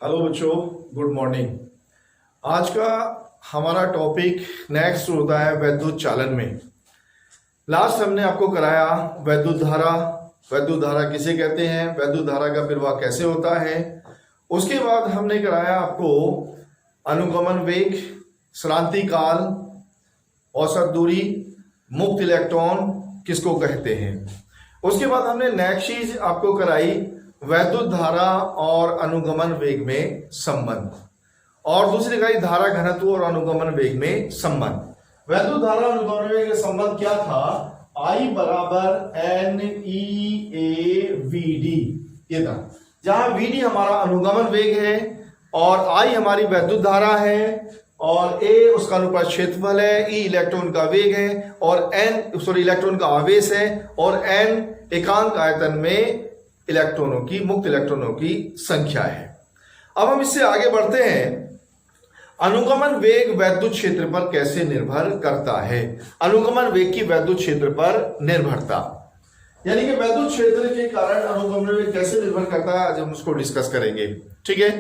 Hello बच्चों, good morning. आज का हमारा टॉपिक नेक्स्ट होता है वैद्युत चालन में। लास्ट हमने आपको कराया वैद्युत धारा। वैद्युत धारा किसे कहते हैं, वैद्युत धारा का प्रवाह कैसे होता है। उसके बाद हमने कराया आपको अनुगमन वेग, श्रांति काल, औसत दूरी, मुक्त इलेक्ट्रॉन किसको कहते हैं। उसके बाद हमने नेक्स्ट चीज आपको कराई वैद्युत धारा और अनुगमन वेग में संबंध, और दूसरी कराई धारा घनत्व और अनुगमन वेग में संबंध। वैद्युत धारा अनुगमन वेग में संबंध क्या था, I बराबर NE/A/VD, ये था, जहां VD हमारा अनुगमन वेग है और I हमारी वैद्युत धारा है और A उसका अनुप्रस्थ क्षेत्रफल है, E इलेक्ट्रॉन का वेग है और इलेक्ट्रॉन का आवेश है और N एकांक आयतन में इलेक्ट्रॉनों की, मुक्त इलेक्ट्रॉनों की संख्या है। अब हम इससे आगे बढ़ते हैं। अनुगमन वेग वैद्युत क्षेत्र पर कैसे निर्भर करता है। अनुगमन वेग की वैद्युत क्षेत्र पर निर्भरता, यानी कि वैद्युत क्षेत्र के कारण अनुगमन वेग कैसे निर्भर करता है, आज हम उसको डिस्कस करेंगे। ठीक है,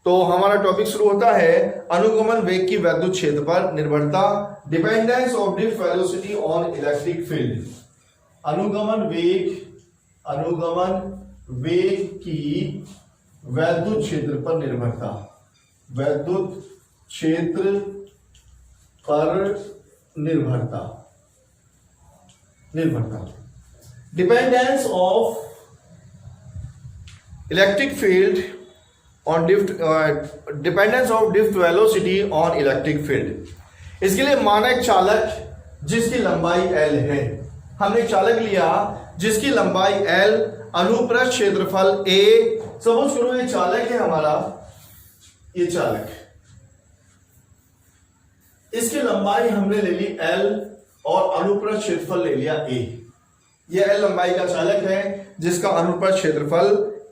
तो हमारा टॉपिक शुरू होता है अनुगमन वेग की वैद्युत क्षेत्र पर निर्भरता। Dependence of drift velocity on electric field. अनुगमन वेग की वैद्युत क्षेत्र पर निर्भरता, वैद्युत क्षेत्र पर निर्भरता। Dependence of electric field on dependence of drift velocity on electric field. इसके लिए मानक चालक जिसकी लंबाई L है, हमने चालक लिया जिसकी लंबाई L, अनुप्रस्थ क्षेत्रफल A। सपोज करो ये चालक है हमारा, ये चालक, इसकी लंबाई हमने ले ली L और अनुप्रस्थ क्षेत्रफल ले लिया A। ये L लंबाई का चालक है जिसका अनुप्रस्थ क्षेत्रफल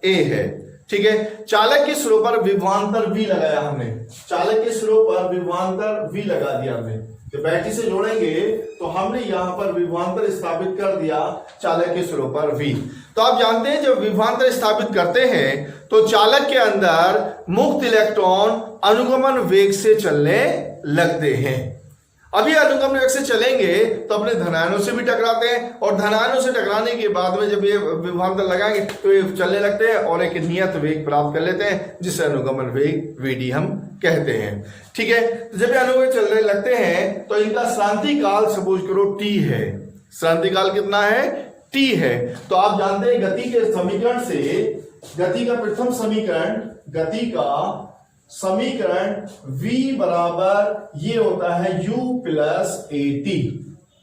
A है। ठीक है, चालक के सिरों पर विभवांतर V लगाया हमने, चालक के सिरों पर विभवांतर V लगा दिया हमने। तो बैटरी से जोड़ेंगे तो हमने यहां पर विभवांतर स्थापित कर दिया चालक के सिरों पर V। तो आप जानते हैं जब विभवांतर स्थापित करते हैं तो चालक के अंदर मुक्त इलेक्ट्रॉन अनुगमन वेग से चलने लगते हैं। अभी अनुगमन वेग से चलेंगे तो अपने धनायनों से भी टकराते हैं और धनायनों से टकराने के बाद में जब ये विभवांतर लगाएंगे तो ये चलने लगते हैं और एक नियत वेग प्राप्त कर लेते हैं जिसे अनुगमन वेग VD हम कहते हैं। ठीक है, तो जब ये अनुगमन चलने लगते हैं तो इनका श्रांति काल सपोज करो T है। श्रांति काल कितना है, T है। तो आप जानते हैं गति के समीकरण से, गति का प्रथम समीकरण, गति का समीकरण V बराबर ये होता है U प्लस AT।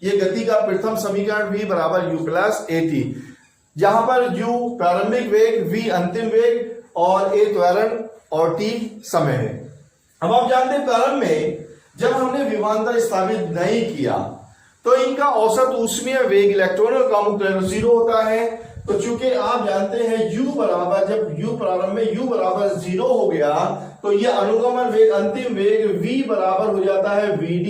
ये गति का प्रथम समीकरण V बराबर U प्लस AT, जहां पर U प्रारंभिक वेग, V अंतिम वेग और A त्वरण और T समय है। अब आप जानते हैं प्रारंभ में जब हमने विभवांतर स्थापित नहीं किया तो इनका औसत ऊष्मीय वेग इलेक्ट्रॉनों का मुक्त 0 होता है। तो चूंकि आप जानते हैं U बराबर, जब U प्रारंभ में U बराबर 0 हो गया तो ये अनुगमन वेग, अंतिम वेग V बराबर हो जाता है VD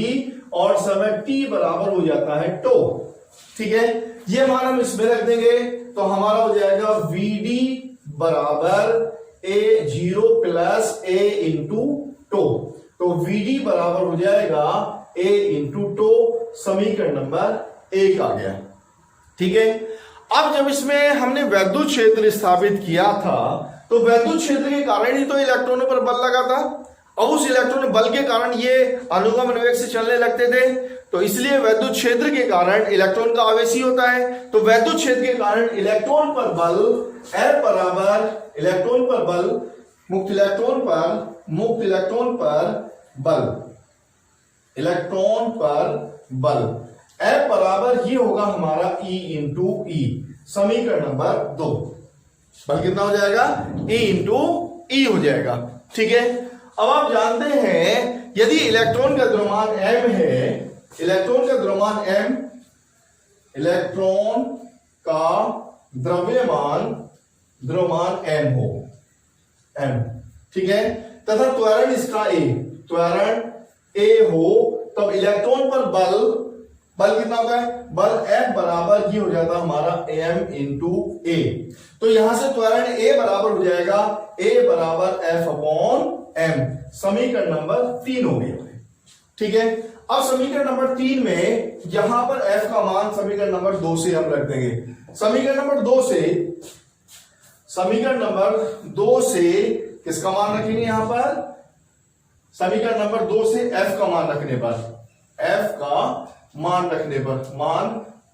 और समय T बराबर हो जाता है τ। ठीक है, ये मान हम इसमें रख देंगे तो हमारा हो जाएगा VD बराबर A0 प्लस A इंटू τ। तो VD बराबर हो जाएगा A इंटू τ। समीकरण नंबर 1 आ गया। ठीक है, अब जब इसमें हमने वैद्युत क्षेत्र स्थापित किया था तो वैद्युत क्षेत्र के कारण ही तो इलेक्ट्रॉनों पर बल लगा था और उस इलेक्ट्रॉन बल के कारण ये अनुगमन वेग से चलने लगते थे। तो इसलिए वैद्युत क्षेत्र के कारण इलेक्ट्रॉन का आवेश ही होता है। तो वैद्युत क्षेत्र के कारण इलेक्ट्रॉन पर बल F बराबर, इलेक्ट्रॉन पर बल, मुक्त इलेक्ट्रॉन पर बल, इलेक्ट्रॉन पर बल F बराबर ये होगा हमारा E इंटू E। समीकरण नंबर 2, बल कितना हो जाएगा, E इंटू E हो जाएगा। ठीक है, अब आप जानते हैं यदि इलेक्ट्रॉन का द्रव्यमान M है, इलेक्ट्रॉन का द्रव्यमान M, इलेक्ट्रॉन का द्रव्यमान M हो, M, ठीक है, तथा त्वरण इसका A, त्वरण A हो, तब इलेक्ट्रॉन पर बल बल कितना होता है, बल F बराबर ही हो जाता हमारा m इंटू ए। तो यहां से त्वरण A बराबर हो जाएगा A बराबर F अपॉन m। समीकरण नंबर 3 हो गया। ठीक है, अब समीकरण नंबर 3 में यहां पर F का मान समीकरण नंबर 2 से हम रख देंगे। समीकरण नंबर 2 से किसका मान रखेंगे, यहां पर समीकरण नंबर 2 से F का मान रखने पर, मान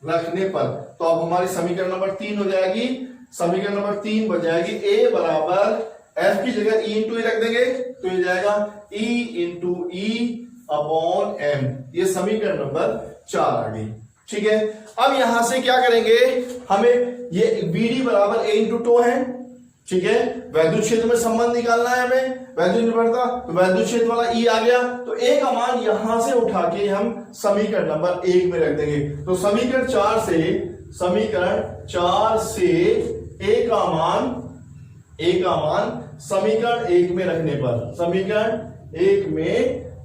रखने पर तो अब हमारी समीकरण नंबर 3 हो जाएगी। समीकरण नंबर 3 बन जाएगी A बराबर F की जगह E इंटू रख देंगे तो ये जाएगा E into E upon m। ये समीकरण नंबर 4 आ गई। ठीक है, अब यहां से क्या करेंगे, हमें ये BD बराबर A इंटू टो है। ठीक है, वैद्युत क्षेत्र में संबंध निकालना है हमें, वैद्युत निर्भरता, तो वैद्युत क्षेत्र वाला E आ गया, तो A का मान यहां से उठा के हम समीकरण नंबर 1 में रख देंगे। तो समीकरण 4 से A का मान समीकरण 1 में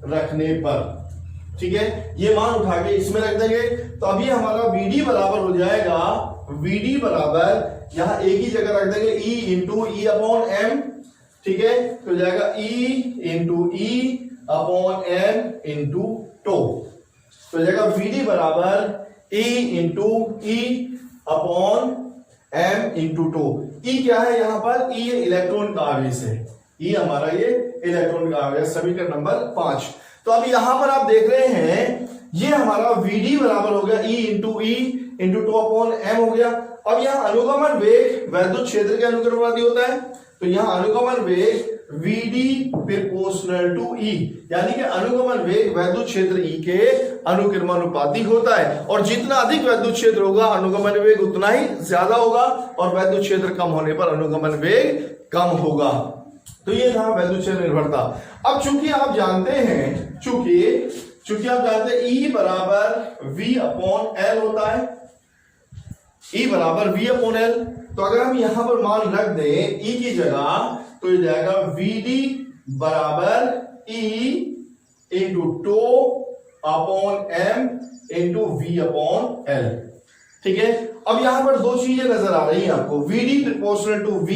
रखने पर, ठीक है, ये मान उठा के इसमें रख देंगे। तो अभी हमारा VD बराबर हो जाएगा, VD बराबर यहां एक ही जगह रख देंगे E into E upon m। ठीक है, तो जाएगा E into E upon m into tau. तो जाएगा VD बराबर E into E upon m into tau. E क्या है यहां पर, E ये इलेक्ट्रॉन का आवेश है, E हमारा ये इलेक्ट्रॉन का आवेश, समीकरण नंबर 5। तो अब यहां पर आप देख रहे हैं ये हमारा VD बराबर हो गया E into two upon m हो गया। अब यहां अनुगमन वेग वैद्युत क्षेत्र के अनुक्रमानुपाती होता है, तो यहां अनुगमन वेग VD प्रोपोर्शनल टू E, यानी कि अनुगमन वेग वैद्युत क्षेत्र E के अनुक्रमानुपाती होता है। और जितना अधिक वैद्युत क्षेत्र होगा अनुगमन वेग उतना ही ज्यादा होगा, और वैद्युत क्षेत्र कम होने पर अनुगमन वेग कम होगा। तो ये था वैद्युत क्षेत्र निर्भरता। अब चूंकि आप जानते हैं, चूंकि आप जानते हैं E बराबर V अपॉन L होता है, E बराबर V अपॉन L। तो अगर हम यहां पर मान रख दें E की जगह, तो ये जाएगा VD बराबर E into tau upon m into V upon L। ठीक है, अब यहां पर दो चीजें नजर आ रही हैं आपको, VD प्रोपोर्शनल टू V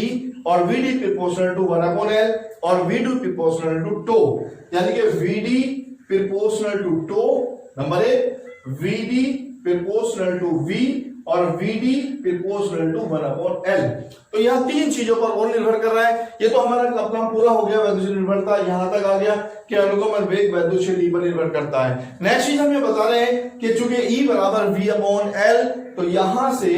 और VD proportional to 1 upon L और VD प्रोपोर्शनल टू टो, यानी कि VD proportional to tau number 1, VD proportional to V और VD proportional to 1 upon L। तो यहां तीन चीजों पर कौन निर्भर कर रहा है, ये तो हमारा काम पूरा हो गया, वैद्युत निर्भरता यहां तक आ गया कि अनुगमन वेग वैद्युत क्षेत्र E पर निर्भर करता है। नेक्स्ट चीज हम ये बता रहे हैं कि चूंकि E बराबर V अपॉन L, तो यहां से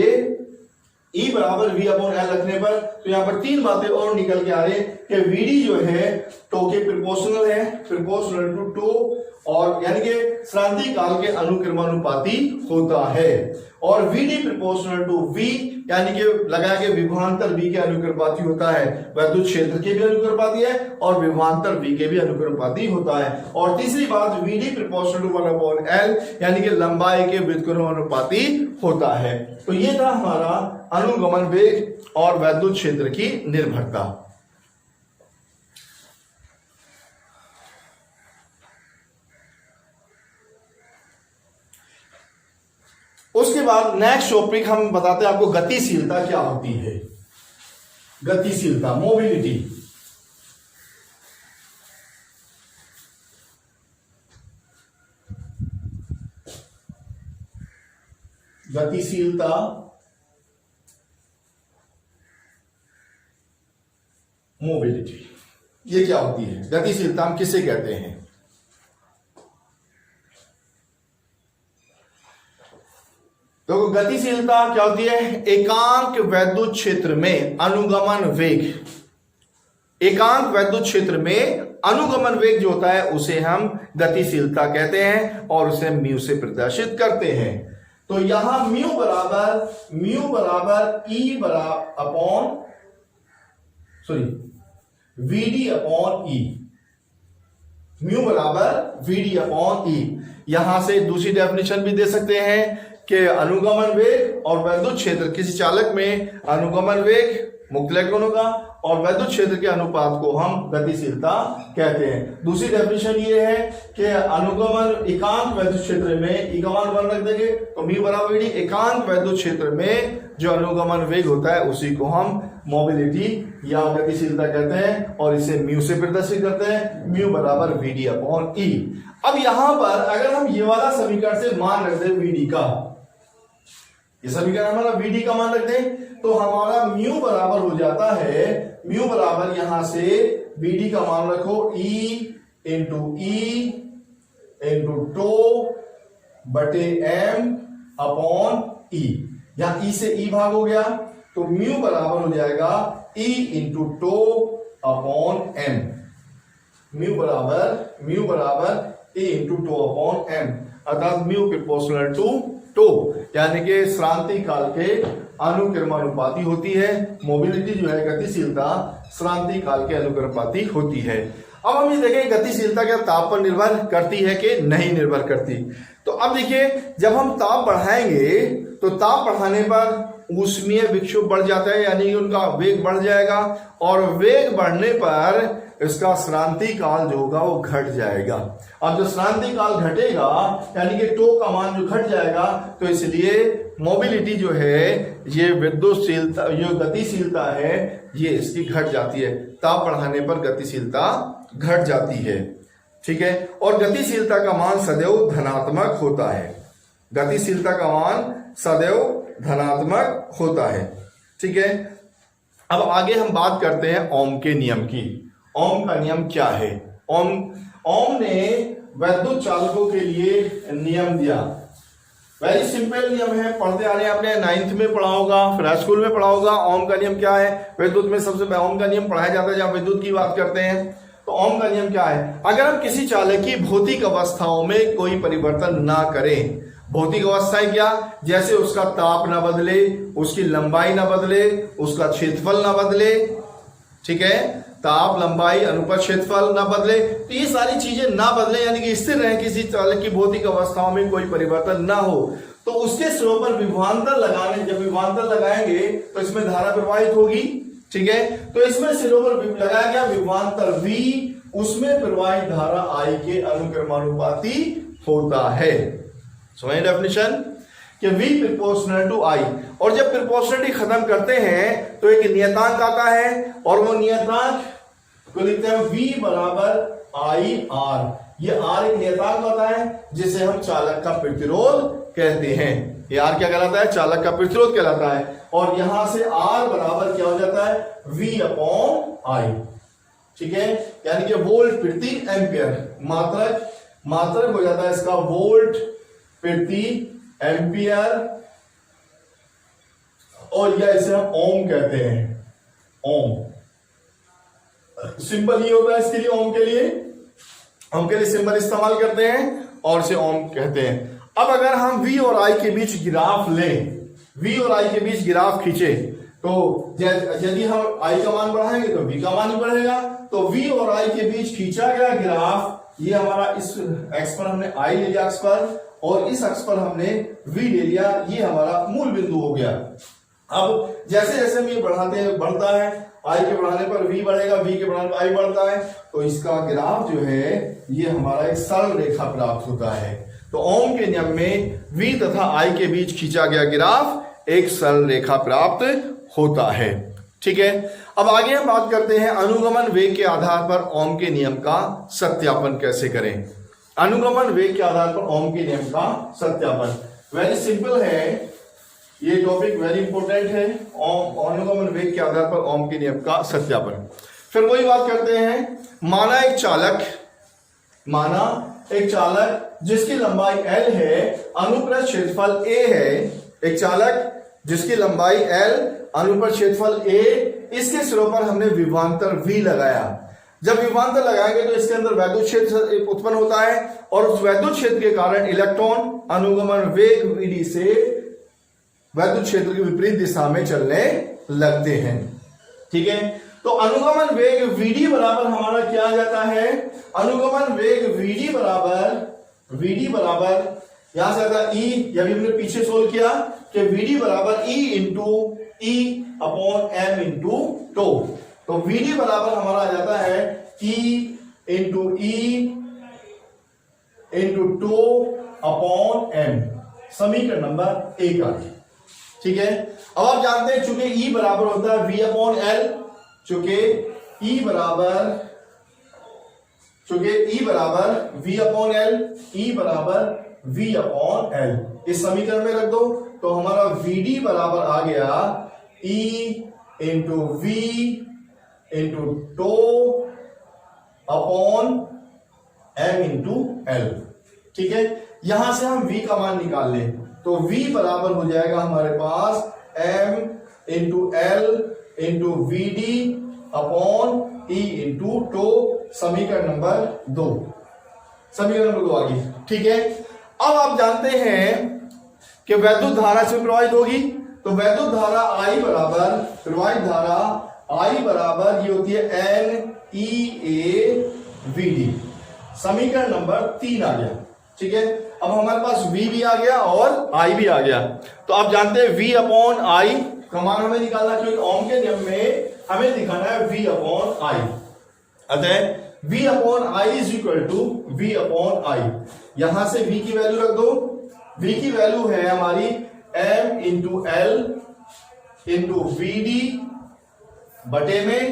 E बराबर V अपॉन L रखने पर तो यहां पर तीन बातें और निकल के आ रही है कि VD जो है टो के प्रोपोर्शनल है, प्रोपोर्शनल टू टो, और यानी कि श्रांति काल के अनुक्रमानुपाती होता है, और VD प्रोपोर्शनल टू V यानी कि लगा के विभवांतर V के अनुक्रमानुपाती होता है, वैद्युत क्षेत्र के भी अनुक्रमानुपाती है और विभवांतर V के भी अनुक्रमानुपाती होता है। और तीसरी बात VD proportional to 1 upon L यानी कि लंबाई के व्युत्क्रमानुपाती होता है। तो ये था हमारा अनुगमन वेग और वैद्युत क्षेत्र की निर्भरता। उसके बाद नेक्स्ट टॉपिक हम बताते हैं आपको गतिशीलता क्या होती है। गतिशीलता, मोबिलिटी। गतिशीलता मोबिलिटी, ये क्या होती है? गतिशीलता हम किसे कहते हैं? तो गतिशीलता क्या होती है? एकांक वैद्युत क्षेत्र में अनुगमन वेग, एकांक वैद्युत क्षेत्र में अनुगमन वेग जो होता है उसे हम गतिशीलता कहते हैं और उसे म्यू से प्रदर्शित करते हैं। तो यहां म्यू बराबर ई upon VD upon E, mu बराबर VD अपॉन E। यहां से दूसरी डेफिनेशन भी दे सकते हैं कि अनुगमन वेग और वैद्युत क्षेत्र, किसी चालक में अनुगमन वेग मुक्त इलेक्ट्रॉनों का और वैद्युत क्षेत्र के अनुपात को हम गतिशीलता कहते हैं। दूसरी डेफिनेशन ये है कि अनुगमन एकांक वैद्युत क्षेत्र में इकामान वन रख देंगे तो म्यू बराबर वी डी, एकांक वैद्युत क्षेत्र में जो अनुगमन वेग होता है उसी को हम मोबिलिटी या गतिशीलता कहते हैं और इसे म्यू से प्रदर्शित करते हैं, म्यू बराबर वी डी अपॉन ई। अब यहां पर अगर हम ये वाला समीकरण से मान रख दें वी डी का, ये समीकरण हमारा वी डी का मान रख दें तो हमारा म्यू बराबर हो जाता है, म्यू बराबर यहां से वी डी का मान रखो ई इंटू टो बटे एम अपॉन ई। यहां ई से ई भाग हो गया तो म्यू बराबर हो जाएगा E into tau upon M. Mu बराबर E into tau upon M, अर्थात म्यू प्रोपोर्शनल टू टो, यानी कि श्रांति काल के अनुक्रमानुपाती होती है। मोबिलिटी जो है गतिशीलता श्रांति काल के अनुक्रमानुपाती होती है। अब हम ये देखें गतिशीलता क्या ताप पर निर्भर करती है कि नहीं निर्भर करती। तो अब देखिए जब हम ताप बढ़ाएंगे तो ताप बढ़ाने पर ऊष्मीय विक्षोभ बढ़ जाता है, यानी कि उनका वेग बढ़ जाएगा और वेग बढ़ने पर इसका श्रांति काल जो होगा वो घट जाएगा। अब जो श्रांति काल घटेगा यानी कि टो का मान जो घट जाएगा तो इसलिए मोबिलिटी जो है ये विद्युतशीलता जो गतिशीलता है ये इसकी घट जाती है। ताप बढ़ाने पर गतिशीलता घट जाती है, ठीक है। और गतिशीलता का मान सदैव धनात्मक होता है, गतिशीलता का मान सदैव धनात्मक होता है, ठीक है। अब आगे हम बात करते हैं ओम के नियम की। ओम का नियम क्या है? ओम ने वैद्युत चालकों के लिए नियम दिया। वेरी सिंपल नियम है, पढ़ते आ रहे हैं, आपने 9th में पढ़ा होगा, फिर हाई स्कूल में पढ़ा होगा। ओम का नियम क्या है? विद्युत में सबसे पहले ओम का नियम पढ़ाया जाता है जब विद्युत की बात करते हैं। तो ओम का नियम क्या है? अगर हम किसी चालक की भौतिक अवस्थाओं में कोई परिवर्तन ना करें, भौतिक अवस्थाएं क्या? जैसे उसका ताप ना बदले, उसकी लंबाई ना बदले, उसका क्षेत्रफल ना बदले, ठीक है, ताप लंबाई अनुपात क्षेत्रफल ना बदले, तो ये सारी चीजें ना बदले यानी कि स्थिर रहे, किसी चालक की भौतिक अवस्थाओं में कोई परिवर्तन ना हो, तो उसके सिरों पर विभवांतर लगाने, जब विभवांतर लगाएंगे तो इसमें धारा प्रवाहित होगी, ठीक है। तो इसमें सिरों पर लगाया गया विभवांतर V, उसमें प्रवाहित धारा I के अनुक्रमानुपाती होता है। समझे डेफिनेशन कि V प्रोपोर्शनल टू I। और जब प्रोपोर्शनलिटी खत्म करते हैं तो एक नियतांक आता है और वो नियतांक को लिखते हैं V बराबर IR। ये R एक नियतांक होता है जिसे हम चालक का प्रतिरोध कहते हैं। ये R क्या कहलाता है? चालक का प्रतिरोध कहलाता है। और यहां से R बराबर क्या हो जाता है? V अपॉन I, ठीक है, यानी कि वोल्ट प्रति एम्पियर, मात्रक हो जाता है इसका वोल्ट प्रति एम्पियर, और यह इसे हम ओम कहते हैं। ओम सिंबल ये होता है इसके लिए, ओम के लिए सिंबल इस्तेमाल करते हैं और इसे ओम कहते हैं। अब अगर हम V और I के बीच ग्राफ लें, V और I के बीच ग्राफ खींचे तो यदि हम I का मान बढ़ाएंगे तो V का मान ही बढ़ेगा। तो V और I के बीच खींचा गया ग्राफ, ये हमारा इस एक्स पर हमने I ले लिया अक्ष पर और इस अक्ष पर हमने V ले लिया, ये हमारा मूल बिंदु हो गया। अब जैसे जैसे हम ये बढ़ता है, I के बढ़ाने पर V बढ़ेगा, V के बढ़ाने पर I बढ़ता है, तो इसका ग्राफ जो है ये हमारा एक सरल रेखा प्राप्त होता है। तो ओम के नियम में V तथा I के बीच खींचा गया ग्राफ एक सरल रेखा प्राप्त होता है, ठीक है। अब आगे हम बात करते हैं अनुगमन वेग के आधार पर ओम के नियम का सत्यापन कैसे करें। अनुगमन वेग के आधार पर ओम के नियम का सत्यापन वेरी सिंपल है, ये टॉपिक वेरी इंपॉर्टेंट है। अनुगमन वेग के आधार पर ओम के नियम का सत्यापन। फिर वही बात करते हैं, माना एक चालक जिसकी लंबाई L है, अनुप्रस्थ क्षेत्रफल A है। एक चालक जिसकी लंबाई L, अनुप्रस्थ क्षेत्रफल A, इसके सिरों पर हमने विभवांतर V लगाया। जब विभवांतर लगाएंगे तो इसके अंदर वैद्युत क्षेत्र उत्पन्न होता है और उस वैद्युत क्षेत्र के कारण इलेक्ट्रॉन अनुगमन वेग VD से वैद्युत क्षेत्र की विपरीत दिशा में चलने लगते हैं, ठीक है। तो अनुगमन वेग VD बराबर हमारा क्या आ जाता है? अनुगमन वेग VD बराबर यहां से आता है E, या भी हमने पीछे सोल्व किया कि VD बराबर E into E upon M into tau. तो VD बराबर हमारा आ जाता है E into tau upon M, समीकरण नंबर 1 आ गया। ठीक है, अब आप जानते हैं चूंकि E बराबर होता है V अपॉन L, चूंकि E बराबर V अपॉन L, E बराबर V अपॉन L, इस समीकरण में रख दो तो हमारा VD बराबर आ गया E into V into tau upon M into L। ठीक है, यहां से हम V का मान निकाल लें तो V बराबर हो जाएगा हमारे पास M into L into VD upon E into tau, समीकरण नंबर 2, समीकरण नंबर 2 आ गई। ठीक है, अब आप जानते हैं कि वैद्युत धारा से प्रवाहित होगी, तो वैद्युत धारा I बराबर, प्रवाहित धारा I बराबर ये होती है NEAVD, समीकरण नंबर 3 आ गया। ठीक है, अब हमारे पास V भी आ गया और I भी आ गया, तो आप जानते हैं V अपॉन I का मान हमें निकालना, क्योंकि ओम के नियम में हमें दिखाना है V अपॉन I। अतः V upon I is equal to V upon I, यहां से V की वैल्यू रख दो, V की वैल्यू है हमारी M into L into VD बटे में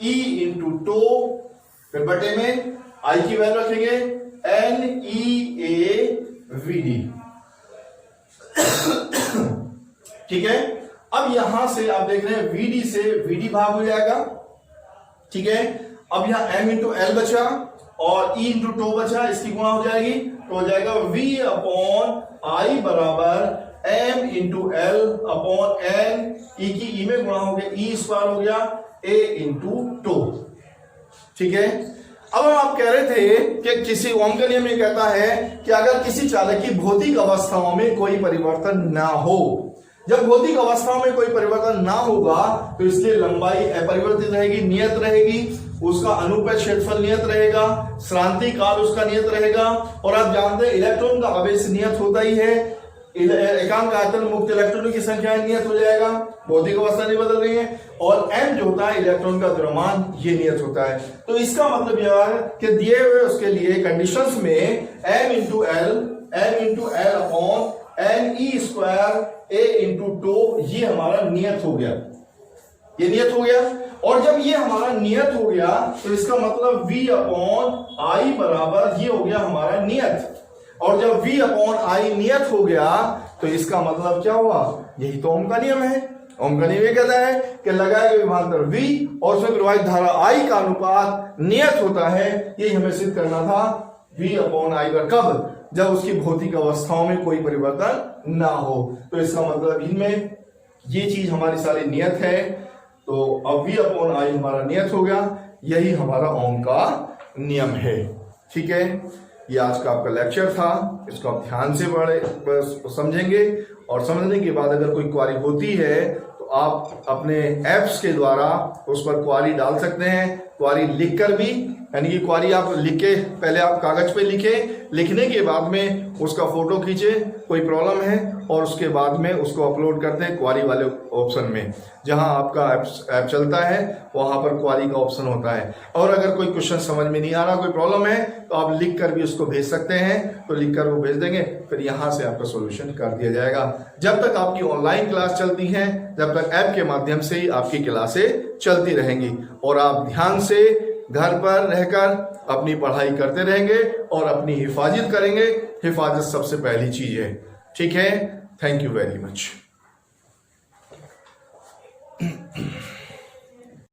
E इंटू टो, फिर बटे में I की वैल्यू रखेंगे NEAVD। ठीक है, अब यहां से आप देख रहे हैं VD से VD भाग हो जाएगा। ठीक है, अब यहां M इंटू L बचा और E इंटू टो बचा, इसकी गुणा हो जाएगी तो हो जाएगा V अपॉन I बराबर M into L upon N, E की E में गुणा हो गया, E स्क्वायर हो गया A इंटू टो। ठीक है, अब हम आप कह रहे थे कि किसी ओम का नियम ये कहता है कि अगर किसी चालक की भौतिक अवस्थाओं में कोई परिवर्तन ना हो, जब भौतिक अवस्थाओं में कोई परिवर्तन ना होगा तो इसकी लंबाई अपरिवर्तित रहेगी, नियत रहेगी, उसका अनुप्रस्थ क्षेत्रफल नियत रहेगा, श्रांति काल उसका नियत रहेगा, और आप जानते हैं इलेक्ट्रॉन का आवेश नियत होता ही है, एकांक आयतन मुक्त इलेक्ट्रॉनों की संख्या नियत हो जाएगा, भौतिक अवस्था नहीं बदल रही है, और m जो होता है इलेक्ट्रॉन का द्रव्यमान, ये नियत होता है। तो इसका मतलब यह है कि दिए हुए उसके लिए कंडीशंस में m into L upon NE square A into tau, ये हमारा नियत हो गया, ये नियत हो गया। और जब ये हमारा नियत हो गया तो इसका मतलब V अपॉन I बराबर ये हो गया हमारा नियत, और जब V अपॉन I नियत हो गया तो इसका मतलब क्या हुआ, यही तो ओम का नियम है। ओम का नियम ये कहता है कि लगाए गए विभवांतर V और उसमें प्रवाहित धारा I का अनुपात नियत होता है, यही हमें सिद्ध करना था V अपॉन I पर, कब, जब उसकी भौतिक अवस्थाओं में कोई परिवर्तन ना हो। तो इसका मतलब इनमें ये चीज हमारी सारी नियत है, तो अब V अपॉन I हमारा नियत हो गया, यही हमारा ओम का नियम है। ठीक है, ये आज का आपका लेक्चर था, इसको आप ध्यान से बस समझेंगे, और समझने के बाद अगर कोई क्वारी होती है तो आप अपने ऐप्स के द्वारा उस पर क्वारी डाल सकते हैं, क्वारी लिखकर भी, यानी कि क्वारी आप लिख के पहले आप कागज पे लिखें, लिखने के बाद में उसका फोटो खींचे, कोई प्रॉब्लम है, और उसके बाद में उसको अपलोड करते हैं क्वारी वाले ऑप्शन में, जहां आपका ऐप चलता है वहां पर क्वारी का ऑप्शन होता है। और अगर कोई क्वेश्चन समझ में नहीं आ रहा, कोई प्रॉब्लम है, तो आप लिख कर भी उसको भेज सकते हैं, तो लिख कर वो भेज देंगे, फिर यहां से आपका सोल्यूशन कर दिया जाएगा। जब तक आपकी ऑनलाइन क्लास चलती है, जब तक ऐप के माध्यम से ही आपकी क्लासें चलती रहेंगी, और आप ध्यान से घर पर रहकर अपनी पढ़ाई करते रहेंगे और अपनी हिफाजत करेंगे। हिफाजत सबसे पहली चीज है। ठीक है, थैंक यू वेरी मच।